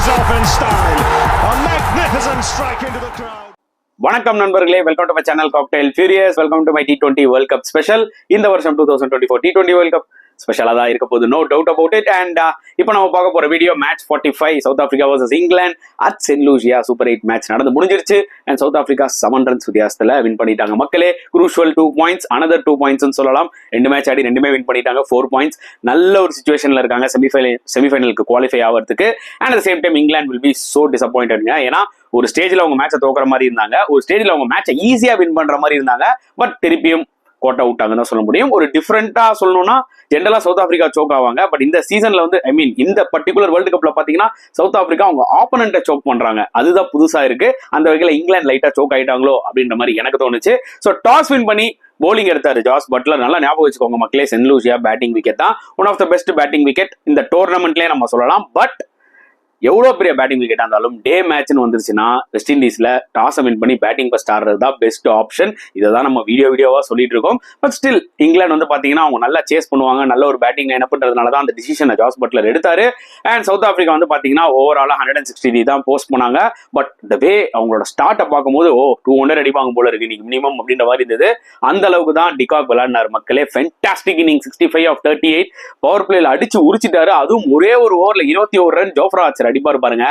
finishes off in style. A magnificent strike into the crowd. வணக்கம் நண்பர்களே, welcome to my channel cocktail furious. Welcome to my T20 world cup special. இந்த வருஷம் 2024 T20 world cup ஸ்பெஷலாக தான் இருக்க போகுது, no doubt about it. And இப்போ நம்ம பார்க்க போகிற video match 45 South Africa versus England at Saint Lucia super 8 match நடந்து முடிஞ்சிருச்சு. அண்ட் சவுத் ஆஃப்ரிக்கா 7 ரன்ஸ் வித்தியாசத்தில் வின் பண்ணிட்டாங்க. மக்களே, குரூஷுவல் 2 பாயிண்ட்ஸ், அனதர் 2 பாயிண்ட்ஸ் சொல்லலாம். 2 மேட்ச் ஆடி 2மே வின் பண்ணிட்டாங்க, 4 பாயிண்ட்ஸ். நல்ல ஒரு சுச்சுவேஷனில் இருக்காங்க செமிஃபைனலுக்கு குவாலிஃபை ஆகிறதுக்கு. And at same time England will be so டிசப்பாயிண்டட்ங்க. ஏன்னா ஒரு ஸ்டேஜில் அவங்க மேட்சை தோக்குற மாதிரி இருந்தாங்க, ஒரு ஸ்டேஜில் அவங்க மேட்சை ஈஸியாக வின் பண்ணுற மாதிரி இருந்தாங்க. பட் திருப்பியும் கோட்டை விட்டாங்கன்னு சொல்ல முடியும். ஒரு டிஃப்ரெண்டா சொல்லணும்னா ஜென்ரலா சவுத் ஆப்பிரிக்கா சோக் ஆவாங்க. பட் இந்த சீசன்ல வந்து இந்த பர்டிகுலர் வேர்ல்டு கப்ல பாத்தீங்கன்னா சவுத் ஆப்பிரிக்கா அவங்க ஆப்பனண்ட்டை சோக் பண்றாங்க. அதுதான் புதுசா இருக்கு. அந்த வகையில இங்கிலாந்து லைட்டா சோக் ஆயிட்டாங்களோ அப்படின்ற மாதிரி எனக்கு தோணுச்சு. ஸோ டாஸ் வின் பண்ணி போலிங் எடுத்தாரு ஜாஸ் பட்லர். நல்லா ஞாபகம் வச்சுக்கோங்க மக்களே, சென்ட் லூசியா பேட்டிங் விக்கெட் தான் one of the best batting wicket இந்த டோர்னமெண்ட்லயே நம்ம சொல்லலாம். பட் எவ்வளோ பெரிய பேட்டிங் விக்கெட்டாக இருந்தாலும் டே மேட்ச்னு வந்துருச்சுன்னா வெஸ்ட் இண்டீஸில் டாஸை வின் பண்ணி பேட்டிங் ஃபர்ஸ்ட் ஆடுறது தான் பெஸ்ட் ஆப்ஷன். இதை தான் நம்ம வீடியோவாக சொல்லிட்டு இருக்கோம். பட் ஸ்டில் இங்கிலாந்து வந்து பார்த்தீங்கன்னா அவங்க நல்லா சேஸ் பண்ணுவாங்க, நல்ல ஒரு பேட்டிங் லைனப்ன்றதுனால தான் அந்த டிசிஷனை ஜாஸ் பட்லர் எடுத்தாரு. அண்ட் சவுத் ஆஃப்ரிக்கா வந்து பார்த்தீங்கன்னா ஓவராலாக 163 தான் போஸ்ட் பண்ணாங்க. பட் த வே அவங்களோட ஸ்டார்ட்டை பார்க்கும்போது 200 அடிப்பாங்க போல இருக்கு இன்னைக்கு மினிமம் அப்படின்ற மாதிரி இருந்தது. அந்த அளவுக்கு தான் டிகாக் விளையாடினார் மக்களே. ஃபென்டாஸ்டிக் இன்னிங் 65 of 38 பவர் பிளேல அடிச்சு உரிச்சிட்டாரு. அதுவும் ஒரே ஒரு ஓவரில் 21 ரன் ஜோஃப்ரா ஆர்ச்சர் அடிப்பாரு பாருங்க.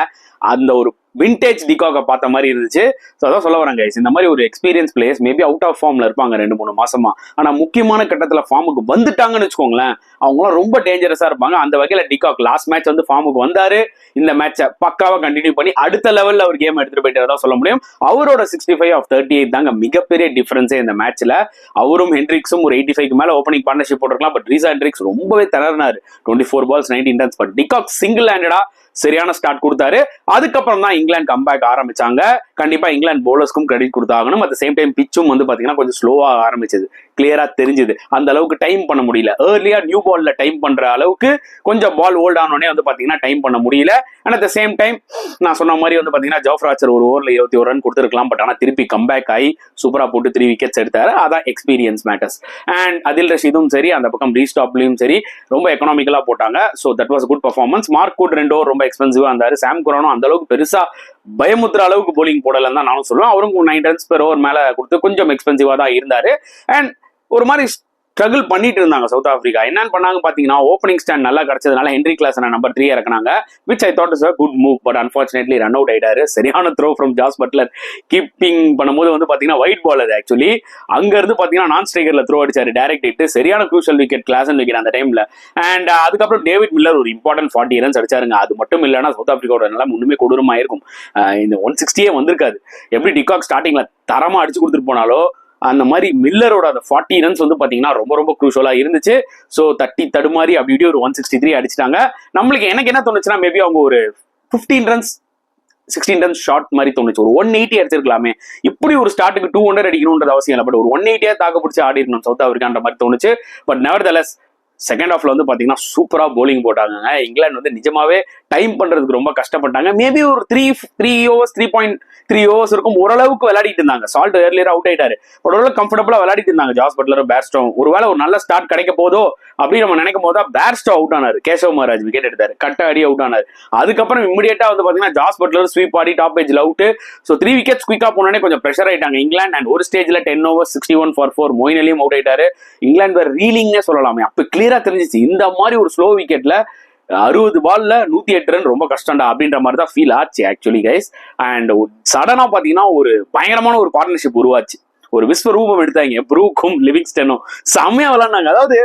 அந்த ஒரு விண்டேஜ் டிகாக பார்த்த மாதிரி இருந்துச்சு. ஸோ அதான் சொல்ல வரேன் கைஸ், இந்த மாதிரி ஒரு experience players maybe out of ஃபார்ம்ல இருப்பாங்க 2-3 மாசமா. ஆனா முக்கியமான கட்டத்தில் ஃபார்முக்கு வந்துட்டாங்கன்னு வச்சுக்கோங்களேன், அவங்களாம் ரொம்ப டேஞ்சரஸா இருப்பாங்க. அந்த வகையில டிகாக் லாஸ்ட் மேட்ச் வந்து ஃபார்முக்கு வந்தாரு. இந்த மேட்சை பக்காவா கண்டினியூ பண்ணி அடுத்த லெவல்ல அவர் கேம் எடுத்துட்டு போயிட்டு தான் சொல்ல முடியும். அவரோட 65 of 38 தாங்க மிகப்பெரிய டிஃபரன்ஸே இந்த மேட்ச்ல. அவரும் ஹென்ட்ரிக்ஸும் ஒரு 85க்கு மேல ஓப்பனிங் பார்ட்னர்ஷிப் போட்டிருக்கலாம். பட் ரீசா ஹென்ட்ரிக்ஸ் ரொம்பவே திணறினாரு. 24 balls 19 runs. But de Kock single ஹேண்டடா சரியான ஸ்டார்ட் கொடுத்தாரு. அதுக்கப்புறம் தான் இங்கிலாந்து கம்பேக் ஆரம்பிச்சாங்க. கண்டிப்பா இங்கிலாந்து பவுலர்ஸ்க்கும் கிரெடிட் கொடுத்தாகணும். அட் சேம் டைம் பிச்சும் வந்து பாத்தீங்கன்னா கொஞ்சம் ஸ்லோவா ஆரம்பிச்சது, கிளியரா தெரிஞ்சது. அந்த அளவுக்கு டைம் பண்ண முடியல. ஏர்லியா நியூ பால்ல டைம் பண்ற அளவுக்கு கொஞ்சம் பால் ஹோல்ட் ஆனோடனே வந்து பாத்தீங்கன்னா டைம் பண்ண முடியல. அண்ட் அட் சேம் டைம் நான் சொன்ன மாதிரி வந்து பாத்தீங்கன்னா ஜோஃப்ரா ஆர்ச்சர் ஒரு ஓவர்ல 21 ரன் கொடுத்துருக்கலாம். பட் ஆனா திருப்பி கம்பேக் ஆகி சூப்பரா போட்டு 3 விக்கெட்ஸ் எடுத்தாரு. அதான் எக்ஸ்பீரியன்ஸ் மேட்டர்ஸ். அண்ட் அதில் ரஷீதும் சரி, அந்த பக்கம் ரீஸ்டாப்லயும் சரி, ரொம்ப எக்கனாமிக்கலா போட்டாங்க. So that was good performance. Mark good 2 over ரொம்ப எக்ஸ்பென்சிவா இருந்தாரு. சாம் குரானும் அந்த அளவுக்கு பெருசா பயமுத்துற அளவுக்கு போலிங் போடலன்னு தான் நானும் சொல்லுவேன். அவரும் 9 runs per over மேல கொடுத்து கொஞ்சம் எக்ஸ்பென்சிவா தான் இருந்தாரு. அண்ட் ஒரு மாதிரி ஸ்ட்ரகிள் பண்ணிட்டு இருந்தாங்க சவுத் ஆப்பிரிக்கா. என்னன்னு பண்ணாங்க பாத்தீங்கன்னா, ஓப்பனிங் ஸ்டாண்ட் நல்லா கிடைச்சதுனால ஹென்ரி கிளாசனை நம்பர் 3 இறக்குனாங்க. Which I thought is a good move. But unfortunately run out ஆயிட்டாரு. சரியான throw from Jos Buttler. Keeping பண்ணும்போது வந்து பாத்தீங்கன்னா ஒயிட் பால் அது ஆக்சுவலி. அங்க இருந்து பாத்தீங்கன்னா நான் ஸ்ட்ரைக்கர்ல த்ரோ அடிச்சாரு டைரக்ட் ஹிட். சரியான க்ரூஷியல் விக்கெட், கிளாசன் விக்கெட் அந்த டைம்ல. அண்ட் அதுக்கப்புறம் டேவிட் மில்லர் ஒரு இம்பார்ட்டன்ட் 40 runs அடிச்சாருங்க. அது மட்டும் இல்லைன்னா சவுத் ஆப்பிரிக்காவோட நிலம் ஒண்ணுமே கொடூரமா இருக்கும். இந்த 160 வந்திருக்காது. எப்படி டிகாக் ஸ்டார்டிங்ல தரமா அடிச்சு கொடுத்துட்டு போனாலோ அந்த மாதிரி மில்லரோட அந்த 40 runs வந்து பாத்தீங்கன்னா ரொம்ப ரொம்ப குரூஷியலா இருந்துச்சு. ஸோ தட்டி தடுமாறி அப்படி இப்படி ஒரு 163 அடிச்சிட்டாங்க. நம்மளுக்கு எனக்கு என்ன தோணுச்சுன்னா, மேபி அவங்க ஒரு 15 runs 16 runs ஷார்ட் மாதிரி தோணுச்சு. ஒரு 180 அடிச்சிருக்கலாமே. இப்படி ஒரு ஸ்டார்ட்டுக்கு 200 அடிக்கணும்ன்றது அவசியம் இல்லை. பட் ஒரு 180 தாக்க பிடிச்சி ஆடி இருக்கணும் சவுத் ஆப்பிரிக்கான்ற மாதிரி தோணுச்சு. பட் நெவர்தலெஸ் செகண்ட் ஹாஃப்ல வந்து பாத்தீங்கன்னா சூப்பரா போலிங் போட்டாங்க. இங்கிலாந்து வந்து நிஜமாவே டைம் பண்றதுக்கு ரொம்ப கஷ்டப்பட்டாங்க. மேபி ஒரு 3 overs 3.3 overs இருக்கும் ஓரளவுக்கு விளையாடிட்டு இருந்தாங்க. சால்ட் ஏர்லியரா அவுட் ஆயிட்டாரு. பட் ஓரளவு கம்ஃபர்டபுளா விளையாடிட்டு இருந்தாங்க ஜாஸ் பட்லரும் பேர்ஸ்டோவும். ஒருவேளை ஒரு நல்ல ஸ்டார்ட் கிடைக்க போதோ அப்படின்னு நம்ம நினைக்கும் போது பேர்ஸ்டோ அவுட் ஆனாரு. கேசவ் மகாராஜ் விக்கெட் எடுத்தாரு, கட்ட அடி அவுட் ஆனாரு. அதுக்கப்புறம் இமிடியேட்டா வந்து பாத்தீங்கன்னா ஜாஸ் பட்லர் ஸ்வீப் ஆடி டாப் ஏஜ்ல அவுட். ஸோ 3 wickets குயிக்கா போனோடனே கொஞ்சம் ப்ரெஷர் ஆயிட்டாங்க இங்கிலாந்து. அண்ட் ஒரு ஸ்டேஜ்ல 10 overs 61 for 4 மொயின் அலியும் அவுட் ஆயிட்டாரு. இங்கிலாந்து வேற ரீலிங்னே சொல்லலாமே. அப்ப கிளியரா தெரிஞ்சிச்சு இந்த மாதிரி ஒரு ஸ்லோ விக்கெட்ல 60 பால்ல 108 ரன் ரொம்ப கஷ்டம்டா அப்படின்ற மாதிரி தான் ஃபீல் ஆச்சு ஆக்சுவலி கைஸ். அண்ட் சடனா பாத்தீங்கன்னா ஒரு பயங்கரமான ஒரு பார்ட்னர்ஷிப் உருவாச்சு. ஒரு விஸ்வரூபம் எடுத்தாங்க ப்ரூக்கும் லிவிங்ஸ்டனும். செம்மையா விளையாண்டாங்க. அதாவது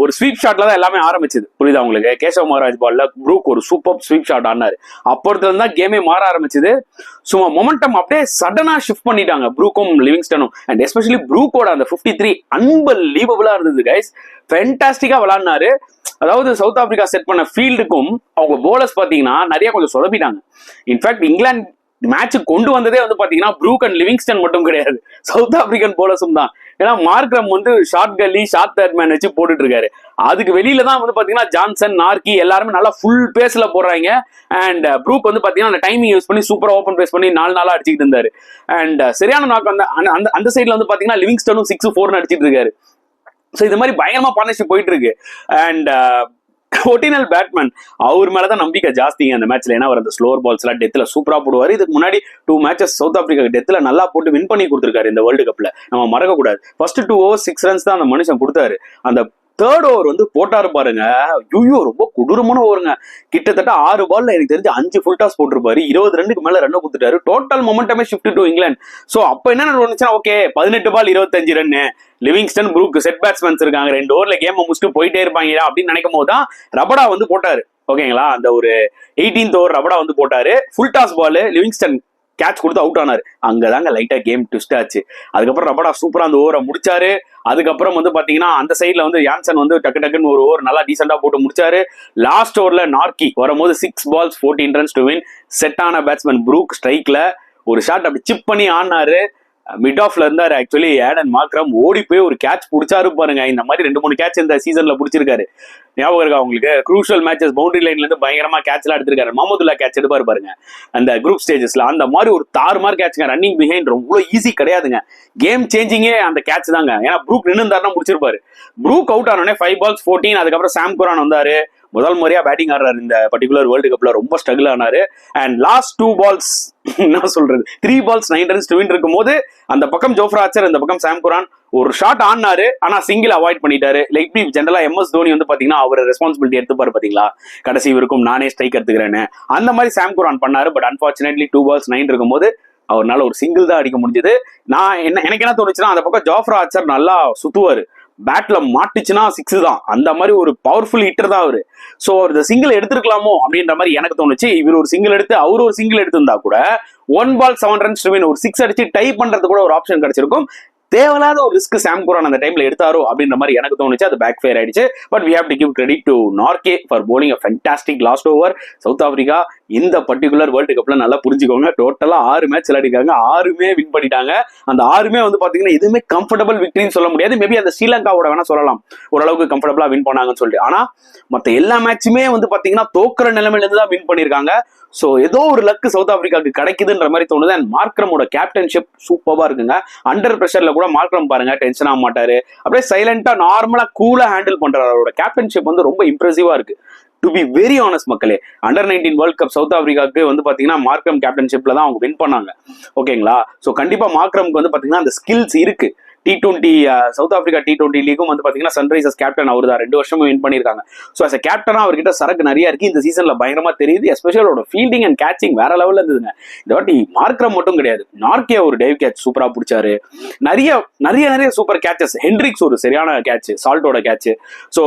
ஒரு ஸ்வீப் ஷாட்ல தான் எல்லாமே ஆரம்பிச்சது. புரியுதா உங்களுக்கு? கேசவ் மகாராஜ் பால்ல ப்ரூக் ஒரு சூப்பர் ஸ்வீப் ஷாட் ஆனாரு. அப்பொழுது தான் கேமே மாற ஆரம்பிச்சது. சும்மா மொமெண்டம் அப்படியே சடனா ஷிஃப்ட் பண்ணிட்டாங்க ப்ரூக்கும் லிவிங்ஸ்டனும். அண்ட் எஸ்பெஷலி ப்ரூக்கோட அந்த 53 அன்பலீவபிளா இருந்தது கைஸ். ஃபென்டாஸ்டிக்கா விளையாடினாரு. அதாவது சவுத் ஆப்பிரிக்கா செட் பண்ண ஃபீல்டுக்கும் அவங்க போலர்ஸ் பாத்தீங்கன்னா நிறைய கொஞ்சம் சொதப்பிட்டாங்க. இன்ஃபேக்ட் இங்கிலாந்து மேட்ச் கொண்டு வந்ததே வந்து பாத்தீங்கன்னா ப்ரூக் அண்ட் லிவிங்ஸ்டன் மட்டும் கிடையாது, சவுத் ஆப்பிரிக்கன் போலர்ஸும் தான். ஏன்னா மார்க்ரம் வந்து ஷார்ட் கல்லி ஷார்ட் தேர்ட் மேன் வச்சு போட்டுட்டு இருக்காரு. அதுக்கு வெளியில தான் வந்து பாத்தீங்கன்னா ஜான்சன், நார்கி எல்லாருமே நல்லா ஃபுல் பேஸ்ல போடுறாங்க. அண்ட் ப்ரூக் வந்து பாத்தீங்கன்னா அந்த டைமிங் யூஸ் பண்ணி சூப்பரா ஓப்பன் பேஸ் பண்ணி 4 நாளா அடிச்சுட்டு இருந்தாரு. அண்ட் சரியான நாக்கு அந்த சைட்ல வந்து பாத்தீங்கன்னா லிவிங்ஸ்டனும் 6-4 அடிச்சிட்டு இருக்காரு. ஸோ இது மாதிரி பயங்கரமா பார்ட்னர்ஷிப் போயிட்டு இருக்கு. அண்ட் ஒரிஜினல் பேட்மேன் அவர் மேலதான் நம்பிக்கை ஜாஸ்திங்க அந்த மேட்ச்ல. ஏன்னா அவர் அந்த ஸ்லோர் பால்ஸ் எல்லாம் டெத்ல சூப்பரா போடுவாரு. இதுக்கு முன்னாடி 2 மேட்சஸ் சவுத் ஆப்பிரிக்கா டெத்ல நல்லா போட்டு வின் பண்ணி கொடுத்திருக்காரு இந்த வேர்ல்டு கப்ல. நம்ம மறக்க கூடாது. ஃபர்ஸ்ட் 2 overs 6 runs தான் அந்த மனுஷன் கொடுத்தாரு. அந்த 3rd over வந்து போட்டாரு பாருங்க, ஐயோ ரொம்ப கொடூரமான ஓவருங்க. கிட்டத்தட்ட 6 பால்ல எனக்கு தெரிஞ்சு 5 ஃபுல் டாஸ் போட்டிருப்பாரு. 20 ரன்னுக்கு மேல ரன் கொடுத்துட்டாரு. டோட்டல் மொமெண்டமே ஷிஃப்ட் டு இங்கிலாந்து. சோ அப்ப என்ன நடந்துச்சுன்னா, okay 18 ball 25 run, Livingstone Brook set batsmen இருக்காங்க, 2 ஓவர்ல கேம் முடிச்சுட்டு போயிட்டே இருப்பாங்க அப்படின்னு நினைக்கும் போது தான் ரபடா வந்து போட்டாரு. ஓகேங்களா, அந்த ஒரு 18th over ரபடா வந்து போட்டாரு. Full toss ball Livingstone catch கொடுத்து அவுட் ஆனாரு. அங்கதாங்க லைட்டா கேம் ட்விஸ்ட் ஆச்சு. அதுக்கப்புறம் ரபடா சூப்பரா அந்த ஓவரை முடிச்சாரு. அதுக்கப்புறம் வந்து பாத்தீங்கன்னா அந்த சைட்ல வந்து யான்சன் வந்து டக்குன்னு ஒரு ஓவர் நல்லா டீசெண்டா போட்டு முடிச்சாரு. லாஸ்ட் ஓவர்ல நார்கி வரும்போது 6 balls 14 runs to win. Set ஆன பேட்ஸ்மேன் ப்ரூக் ஸ்ட்ரைக்ல ஒரு ஷாட் அப்படி சிப் பண்ணி ஆனாரு. மிட் ஆஃப்ல இருந்தாரு ஆக்சுவலி. ஏடன் மார்க்ரம் ஓடி போய் ஒரு கேட்ச் பிடிச்சாரு பாருங்க. இந்த மாதிரி 2-3 கேட்ச் இந்த சீசன்ல பிடிச்சிருக்காரு. ஞாபகம் இருக்கா உங்களுக்கு? குரூஷியல் மேட்சஸ் பவுண்டரி லைன்ல இருந்து பயங்கரமா கேட்ச் எல்லாம் எடுத்திருக்காரு. மஹமுதுல்லா கேட்ச் எடுப்பாரு பாருங்க அந்த குரூப் ஸ்டேஜஸ்ல. அந்த மாதிரி ஒரு தாறுமாறு கேட்சுங்க. ரன்னிங் பிஹைண்ட் ரொம்ப ஈஸி கிடையாதுங்க. கேம் சேஞ்சிங்கே அந்த கேட்ச் தாங்க. ஏன்னா ப்ரூக் நின்னுந்தாருன்னா முடிச்சிருப்பாரு. ப்ரூக் அவுட் ஆனோடனே 5 balls 14. அதுக்கப்புறம் சாம் குரான் வந்தாரு. முதல் முறையா பேட்டிங் ஆடுறாரு இந்த பர்டிகுலர் வேர்ல்டு கப்ல. ரொம்ப ஸ்ட்ரகிள் ஆனாரு. அண்ட் லாஸ்ட் 2 balls என்ன சொல்றது 3 balls 9 runs டு வின் இருக்கும் போது அந்த பக்கம் ஜோஃப்ரா ஆர்ச்சர், இந்த பக்கம் சாம் குரான் ஒரு ஷாட் ஆனாரு. ஆனா சிங்கிள் அவாய்ட் பண்ணிட்டாரு. லைக் ஜெனரலா MS தோனி வந்து பாத்தீங்கன்னா அவர் ரெஸ்பான்சிபிலிட்டி எடுத்துப்பாரு பாத்தீங்களா, கடைசி இருக்கும் நானே ஸ்ட்ரைக் எடுத்துக்கிறேன்னு. அந்த மாதிரி சாம் குரான் பண்ணாரு. பட் அன்பார்ச்சுனேட்லி 2 balls 9 இருக்கும் போது அவர்னால ஒரு சிங்கிள் தான் அடிக்க முடிஞ்சது. எனக்கு என்ன தோணுச்சுன்னா, அந்த பக்கம் ஜோஃப்ரா ஆர்ச்சர் நல்லா சுத்துவாரு. பேட்ல மாட்டுச்சுன்னா 6 தான். அந்த மாதிரி ஒரு பவர்ஃபுல் ஹிட்டர் தான் அவரு. சோ இந்த சிங்கிள் எடுத்திருக்கலாமோ அப்படின்ற மாதிரி எனக்கு தோணுச்சு. இவர் ஒரு சிங்கிள் எடுத்து அவர் ஒரு சிங்கிள் எடுத்திருந்தா கூட 1 ball 7 runs டு வின், ஒரு 6 அடிச்சு டை பண்றது கூட ஒரு ஆப்ஷன் கிடைச்சிருக்கும். தேவையில்லாத ஒரு ரிஸ்க் சாம் குரான் அந்த டைம்ல எடுத்தாரோ அப்படின்ற மாதிரி எனக்கு தோணுச்சு. அது பேக் ஃபயர் ஆயிடுச்சு. But we have to give credit to Narke for bowling a fantastic last over. South Africa இந்த பர்டிகுலர் வேர்ல்டு கப்ல நல்லா புரிஞ்சுக்கோங்க. டோட்டலா 6 மேட்ச் விளையாடிருக்காங்க, 6மே வின் பண்ணிட்டாங்க. அந்த 6மே வந்து பாத்தீங்கன்னா எதுவுமே கம்ஃபர்டபுள் விக்டரின்னு சொல்ல முடியாது. மேபி அந்த ஸ்ரீலங்காவோட வேணா சொல்லலாம் ஓரளவுக்கு கம்ஃபர்டபுளா வின் பண்ணாங்கன்னு சொல்லிட்டு. ஆனா மத்த எல்லா மேட்சுமே வந்து பாத்தீங்கன்னா தோக்குற நிலைமையில இருந்து தான் வின் பண்ணிருக்காங்க. சோ ஏதோ ஒரு லக்கு சவுத் ஆப்பிரிக்காவுக்கு கிடைக்குதுன்ற மாதிரி தோணுது. அண்ட் மார்க்ரமோட கேப்டன்ஷிப் சூப்பரா இருக்குங்க. அண்டர் பிரஷர்ல கூட மார்க்ரம் பாருங்க டென்ஷன் ஆக மாட்டாரு. அப்படியே சைலண்டா நார்மலா கூலா ஹேண்டில் பண்றாரு. அவரோட கேப்டன்ஷிப் வந்து ரொம்ப இம்ப்ரெசிவா இருக்கு. டு பி வெரி ஆனஸ்ட் மக்களே, அண்டர் 19 வேர்ல்ட் கப் சவுத் ஆப்பிரிக்காவுக்கு வந்து பாத்தீங்கன்னா மார்க்ரம் கேப்டன்ஷிப்ல தான் அவங்க வின் பண்ணாங்க. ஓகேங்களா, சோ கண்டிப்பா மார்க்ரம்க்கு வந்து பாத்தீங்கன்னா அந்த ஸ்கில்ஸ் இருக்கு. T20 சவுத் ஆப்பிரிக்கா T20 லீகும் வந்து பாத்தீங்கன்னா சன்ரைசர்ஸ் கேப்டன் அவர் தான். 2 வருஷமும் வின் பண்ணிருக்காங்க. சோ அஸ் கேப்டனா அவர்கிட்ட சரக்கு நிறைய இருக்கு. இந்த சீசன்ல பயங்கரமா தெரியுது. எஸ்பெஷல் அவரோட ஃபீல்டிங் அண்ட் கேட்சிங் வேற லெவல்ல இருந்ததுங்க. இந்த வாட்டி மார்க்ரம் மட்டும் கிடையாது, நார்கே ஒரு டைவ் கேட்ச் சூப்பரா பிடிச்சாரு. நிறைய சூப்பர் கேட்சஸ். ஹென்ட்ரிக்ஸ் ஒரு சரியான கேட்ச், சால்ட்டோட கேட்ச். சோ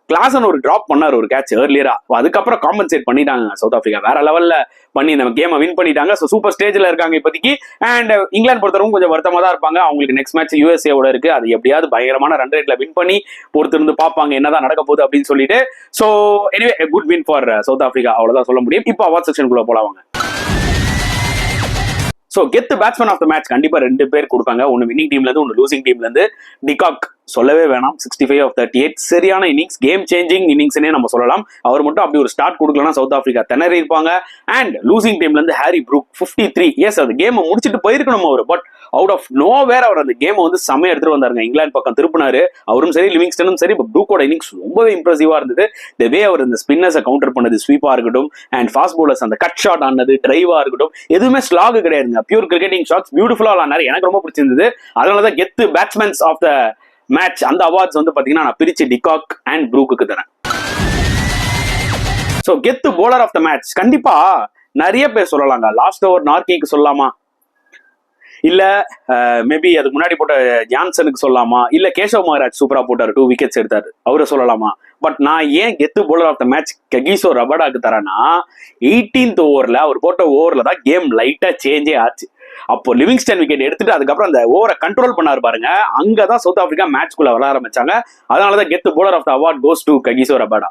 கிளாசன் ஒரு டிராப் பண்ணாரு ஒரு கேட்ச் ஏர்லியரா. அதுக்கப்புறம் காம்பன்சேட் பண்ணிட்டாங்க சவுத் ஆப்பிரிக்கா. வேற லெவல்ல பண்ணி இந்த கேமை வின் பண்ணிட்டாங்க. ஸோ சூப்பர் ஸ்டேஜ்ல இருக்காங்க இப்போதைக்கு. அண்ட் இங்கிலாந்து பொறுத்தவரைக்கும் கொஞ்சம் வருத்தமா தான் இருப்பாங்க. அவங்களுக்கு நெக்ஸ்ட் மேட்ச் USA இருக்கு. அது எப்படியாவது பயங்கரமான ரன் ரேட்ல வின் பண்ணி பொறுத்திருந்து பார்ப்பாங்க என்னதான் நடக்க போகுது அப்படின்னு சொல்லிட்டு. So anyway good win for South Africa, அவ்வளவுதான் சொல்ல முடியும். இப்போ அவார்ட் செக்ஷனுக்குள்ள போலாவாங்க. சோ கெத் பேட்ஸ்மேன் ஆஃப் த மேட்ச் கண்டிப்பா 2 பேர் கொடுப்பாங்க. ஒன்னு வின்னிங் டீம்ல இருந்து, ஒன்னு லூசிங் டீம்ல இருந்து. டிகாக் சொல்லவே வேணாம், 65 of 38 சரியான இன்னிங்ஸ், கேம் சேஞ்சிங் இன்னிங்ஸ்னே நம்ம சொல்லலாம். அவர் மட்டும் அப்படி ஒரு ஸ்டார்ட் கொடுக்கலன்னா சவுத் ஆப்பிரிக்கா திணறி இருப்பாங்க. அண்ட் லூசிங் டீம்ல இருந்து ஹாரி ப்ரூக் 53. எஸ், அந்த கேமை முடிச்சுட்டு போயிருக்கணும் அவர். But out of nowhere அவர் அந்த கேமை வந்து செம்மையா எடுத்துட்டு வந்தாருங்க. இங்கிலாந்து பக்கம் திருப்பினாரு. அவரும் சரி லிவிங்ஸ்டனும் சரி. ப்ரூக்கோட இன்னிங்ஸ் ரொம்பவே இம்ப்ரெசிவா இருந்தது. த வே அவர் இந்த ஸ்பின்னர்ஸை கவுண்டர் பண்ணது, ஸ்வீப்பா இருக்கட்டும் அண்ட் ஃபாஸ்ட் பவுலர்ஸ் அந்த கட் ஷாட் ஆனது, டிரைவா இருக்கட்டும், எதுவுமே ஸ்லாக் கிடையாதுங்க. பியூர் கிரிக்கெட்டிங் ஷாட்ஸ் பியூட்டிஃபுல்லா ஆனாரு. எனக்கு ரொம்ப பிடிச்சிருந்தது. அதனாலதான் கெத்து பேட்ஸ்மேன்ஸ் ஆஃப் த மேட்ச் அந்த அவார்ட்ஸ் வந்து பாத்தீங்கன்னா நான் பிரிச்சு டிகாக் அண்ட் ப்ரூக்கு தரேன். சோ கெத்து போலர் ஆஃப் த மேட்ச் கண்டிப்பா நிறைய பேர் சொல்லலாங்க. லாஸ்ட் ஓவர் நார்கேக்கு சொல்லலாமா, இல்ல மேபி அதுக்கு முன்னாடி போட்ட ஜான்சனுக்கு சொல்லலாமா, இல்ல கேஷவ் மகாராஜ் சூப்பரா போட்டாரு, 2 விக்கெட்ஸ் எடுத்தாரு, அவரை சொல்லலாமா. பட் நான் ஏன் கெத்து bowler of the match Kagiso ரபாடாக்கு தரேன்னா, 18th ஓவர்ல அவர் போட்ட ஓவர்ல தான் கேம் லைட்டா சேஞ்சே ஆச்சு. அப்போ லிவிங்ஸ்டன் விக்கெட் எடுத்துட்டு அதுக்கப்புறம் அந்த ஓவரை கண்ட்ரோல் பண்ணாரு பாருங்க. அங்கதான் சவுத் ஆப்பிரிக்கா மேட்ச்குள்ள வர ஆரம்பிச்சாங்க. அதனாலதான் கெத்து bowler of the award goes to Kagiso Rabada.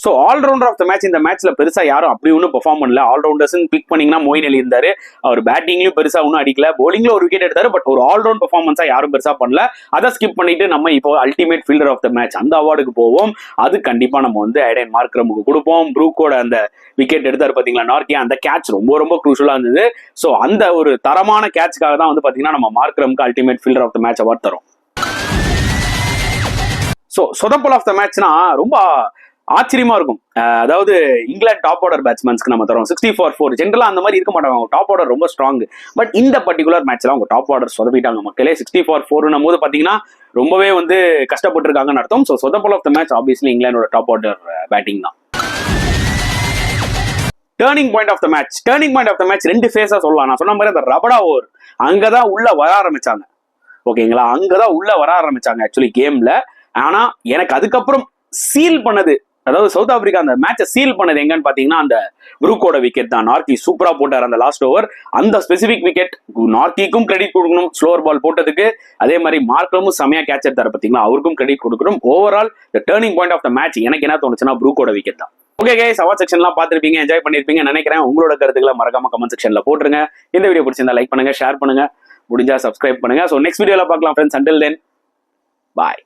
So allrounder of the match இந்த மேட்ச்ல பெருசா யாரும் அப்படி ஒன்றும் பெர்ஃபார்ம் பண்ணல. ஆல்ரவுண்டர்ஸ் கிளிக் பண்ணீங்கன்னா மொயின் அலி இருந்தாரு. அவர் பேட்டிங்லயும் பெருசா ஒன்றும் அடிக்கல, பவுலிங்ல ஒரு விக்கெட் எடுத்தாரு. பட் ஒரு ஆல்ரவுண்ட் பெர்ஃபார்மன்ஸா யாரும் பெருசா பண்ணல. அதை ஸ்கிப் பண்ணிட்டு நம்ம இப்போ ultimate fielder of the match அந்த அவார்டுக்கு போவோம். அது கண்டிப்பா நம்ம வந்து ஐடன் மார்க்ரமுக்கு கொடுப்போம். ப்ரூக்கோட அந்த விக்கெட் எடுத்தாரு பாத்தீங்களா நார்கே, அந்த கேட்ச் ரொம்ப ரொம்ப குரூஷியலா இருந்தது. சோ அந்த ஒரு தரமான கேட்ச்காக தான் வந்து பாத்தீங்கன்னா நம்ம மார்க்ரமுக்கு ultimate fielder of the match award தரோம். ஸோ சொதப்பல் ஆஃப் த மேட்ச்னா ரொம்ப ஆச்சரியமா இருக்கும். அதாவது இங்கிலாந்து டாப் ஆர்டர் பேட்ஸ்மேன்ஸ்க்கு நம்ம தரோம் 64-4. ஜென்ரலா அந்த மாதிரி இருக்க மாட்டாங்க, அவங்க டாப் ஆர்டர் ரொம்ப ஸ்ட்ராங். பட் இந்த பர்டிகுலர் மேட்ச்ல அவங்க டாப் ஆர்டர் சொதப்பிட்டாங்க மக்களே. 64-4 போது பாத்தீங்கன்னா ரொம்பவே வந்து கஷ்டப்பட்டிருக்காங்கன்னு அர்த்தம். ஸோ சொதப்பல் ஆஃப் த மேட்ச் ஆப்வியஸ்லி இங்கிலாண்டோட டாப் ஆர்டர் பேட்டிங் தான். Turning point of the match ரெண்டு ஃபேஸா சொல்லலாம். நான் சொன்ன மாதிரி அந்த ரபடா ஓவர் அங்கதான் உள்ள வர ஆரம்பிச்சாங்க. ஓகேங்களா, அங்கதான் உள்ள வர ஆரம்பிச்சாங்க ஆக்சுவலி கேம்ல. ஆனா எனக்கு அதுக்கப்புறம் சீல் பண்ணது, அதாவது சவுத் ஆப்பிரிக்கா அந்த மேட்சை சீல் பண்ணது எங்கன்னு பாத்தீங்கன்னா அந்த புரூக்கோட விக்கெட் தான். நார்த்தி சூப்பரா போட்டார் அந்த லாஸ்ட் ஓவர். அந்த ஸ்பெசிபிக் விக்கெட் நார்த்திக்கும் கிரெடிட் கொடுக்கணும் ஸ்லோவர் பால் போட்டதுக்கு. அதே மாதிரி மார்க்லமும் செமையா கேட்ச் எடுத்தாரு பாத்தீங்களா, அவருக்கும் கிரெடிட் கொடுக்கணும். Overall turning point of the match எனக்கு என்ன தோணுச்சுன்னா புரூக்கோட விக்கெட் தான். ஓகே கைஸ், அவார்ட் செக்ஷன்லாம் பார்த்திருப்பீங்க, என்ஜாய் பண்ணிருப்பீங்க நினைக்கிறேன். உங்களோட கருத்துக்களை மறக்காம கமெண்ட் செக்ஷன்ல போட்டுருங்க. இந்த வீடியோ பிடிச்சிருந்தா லைக் பண்ணுங்க, ஷேர் பண்ணுங்க, முடிஞ்சா சப்ஸ்கிரைப் பண்ணுங்க. ஸோ நெக்ஸ்ட் வீடியோல பார்க்கலாம் ஃப்ரெண்ட்ஸ். அண்டில் தென் பாய்.